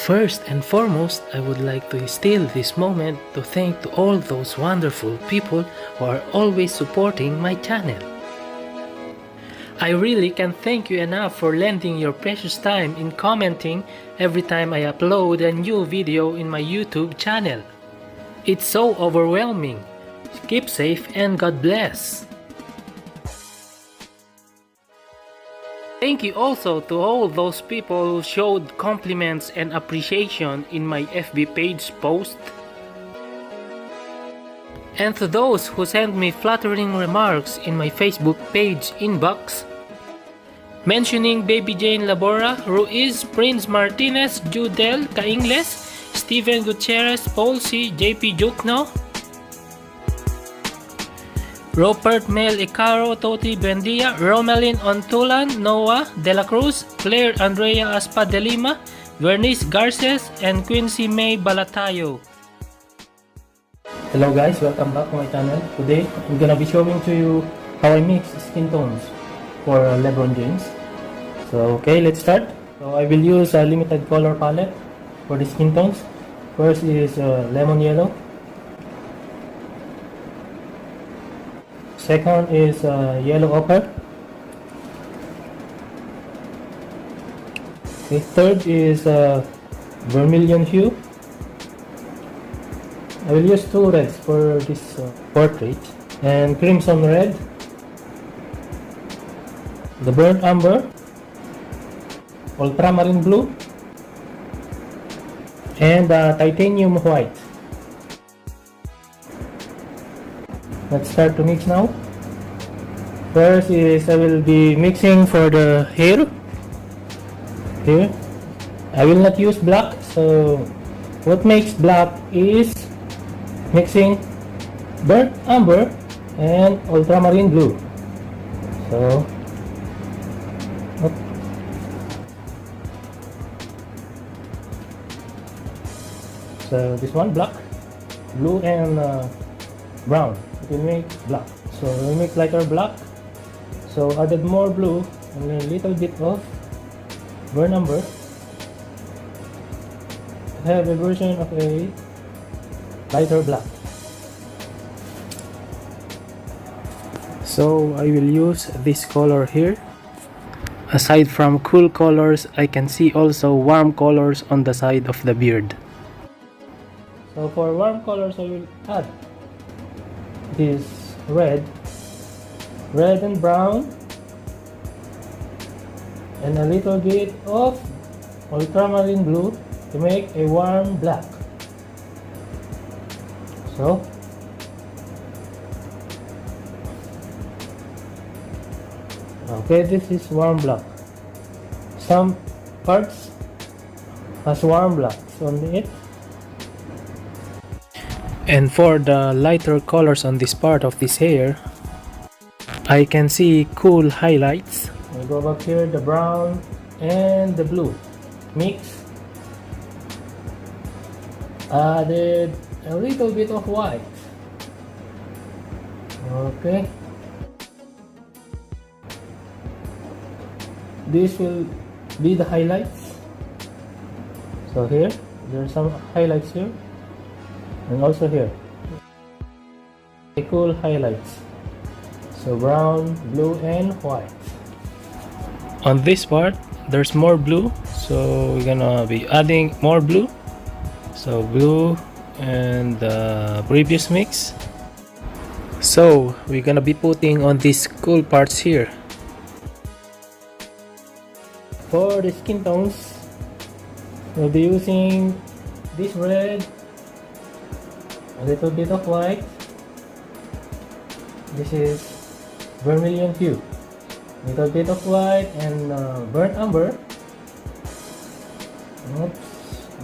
First and foremost, I would like to steal this moment to thank to all those wonderful people who are always supporting my channel. I really can't thank you enough for lending your precious time in commenting every time I upload a new video in my YouTube channel. It's so overwhelming. Keep safe and God bless. Thank you also to all those people who showed compliments and appreciation in my FB page post. And to those who sent me flattering remarks in my Facebook page inbox, mentioning Baby Jane Labora, Ruiz, Prince Martinez, Judel Caingles, Steven Gutierrez, Paul C, JP Jukno, Rupert Mel Icaro, Toti Bendia, Romelin Ontulan, Noah De La Cruz, Claire Andrea Aspa de Lima, Vernice Garces, and Quincy May Balatayo. Hello guys, welcome back to my channel. Today, I'm gonna be showing to you how I mix skin tones for LeBron James. So okay, let's start. So I will use a limited color palette for the skin tones. First is lemon yellow. Second is yellow ochre. Okay, third is vermilion hue. I will use two reds for this portrait, and crimson red, the burnt umber, ultramarine blue, and titanium white. Let's start to mix now. First is I will be mixing for the hair. Here, I will not use black. So what makes black is mixing burnt umber and ultramarine blue. So this one black, blue, and brown. It will make black. So we make lighter black. So added more blue and a little bit of burnt umber. Have a version of a lighter black. So I will use this color here. Aside from cool colors, I can see also warm colors on the side of the beard. So for warm colors, I will add this red and brown, and a little bit of ultramarine blue to make a warm black. So okay, this is warm black. Some parts has warm blacks on it. And for the lighter colors on this part of this hair, I can see cool highlights. I go back here, the brown and the blue mix. Added a little bit of white. Okay. This will be the highlights. So here, there are some highlights here. And also here, a cool highlights. So brown, blue, and white. On this part, there's more blue, so we're gonna be adding more blue. So blue and the previous mix. So we're gonna be putting on these cool parts here. For the skin tones, we'll be using this red, a little bit of white. This is vermilion hue, little bit of white, and burnt umber. Oops.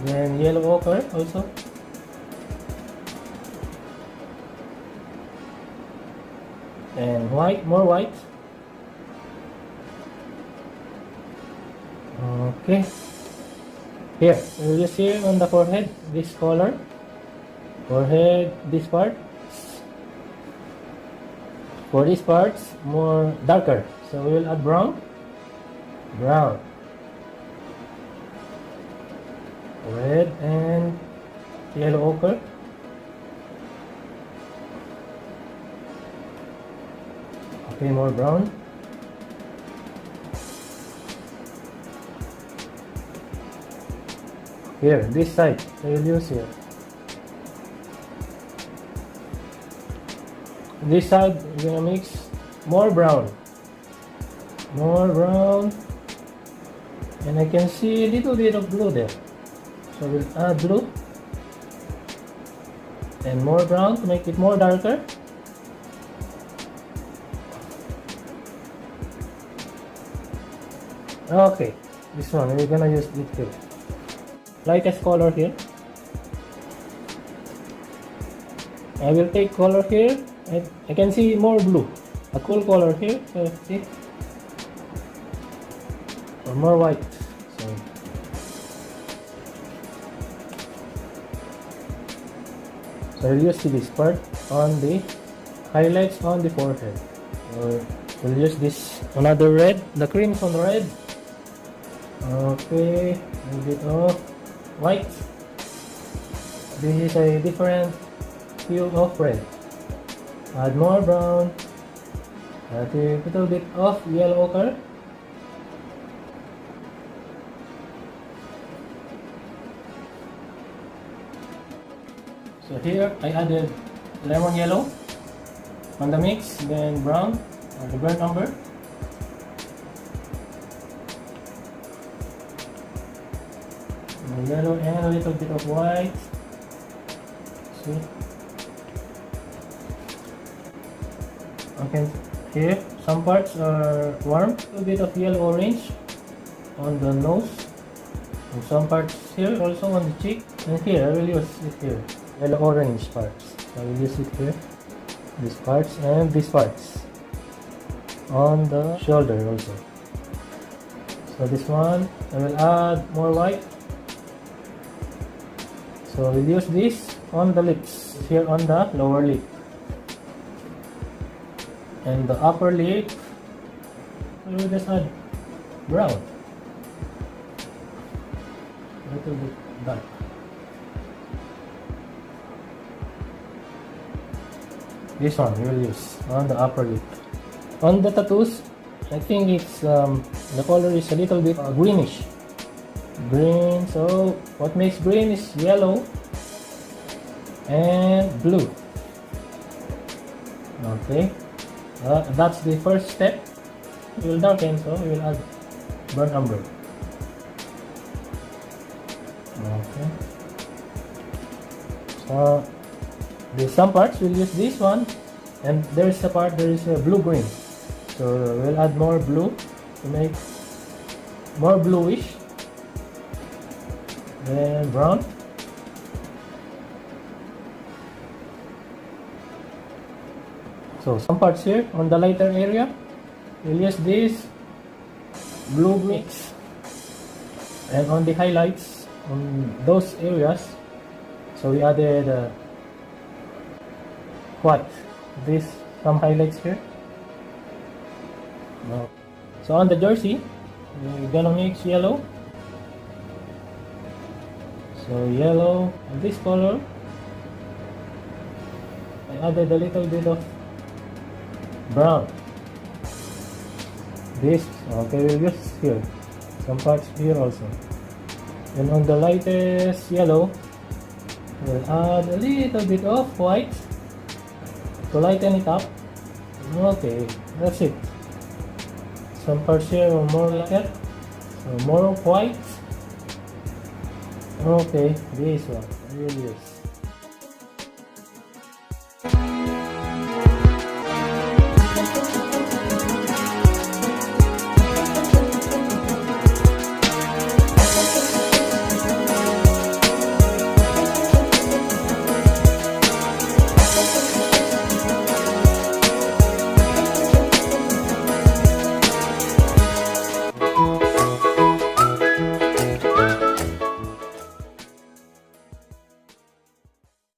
Then yellow ochre also, and white, more white. Okay, here we'll just here on the forehead, this color. Forehead, this part. For these parts, more darker. So we will add brown. red and yellow ochre. Okay, more brown. Here, this side, I will use here. This side, we're gonna mix more brown. More brown. And I can see a little bit of blue there. So we'll add blue. And more brown to make it more darker. Okay, this one, we're gonna use it here. Lightest color here. I will take color here. I can see more blue. A cool color here. See? Or more white. So I'll use this part on the highlights on the forehead. So we'll use this another red, the crimson red. Okay, a bit of white. This is a different hue of red. Add more brown. Add a little bit of yellow ochre. So here I added lemon yellow on the mix, then brown or the burnt umber. Yellow and a little bit of white. See? Okay, here some parts are warm. A little bit of yellow orange on the nose. And some parts here also on the cheek. And here I will use it here. Yellow orange parts. I will use it here. These parts and these parts. On the shoulder also. So this one I will add more white. So we'll use this on the lips, here on the lower lip. And the upper lip, we'll just add brown. A little bit dark. This one we will use on the upper lip. On the tattoos, I think it's the color is a little bit greenish. Green, so what makes green is yellow and blue. Okay, that's the first step. We will darken, so we will add burnt umber. Okay, so there's some parts we'll use this one, and there's a part there is a blue green, so we'll add more blue to make more bluish. Then brown. So some parts here on the lighter area, we'll use this blue mix. And on the highlights, on those areas, so we added white. This some highlights here. No. So on the jersey, we're gonna mix yellow. So yellow and this color, I added a little bit of brown. This, okay, we'll use here, some parts here also. And on the lightest yellow, we'll add a little bit of white to lighten it up. Okay, that's it. Some parts here are more like that, so more white. Okay, this one I will use.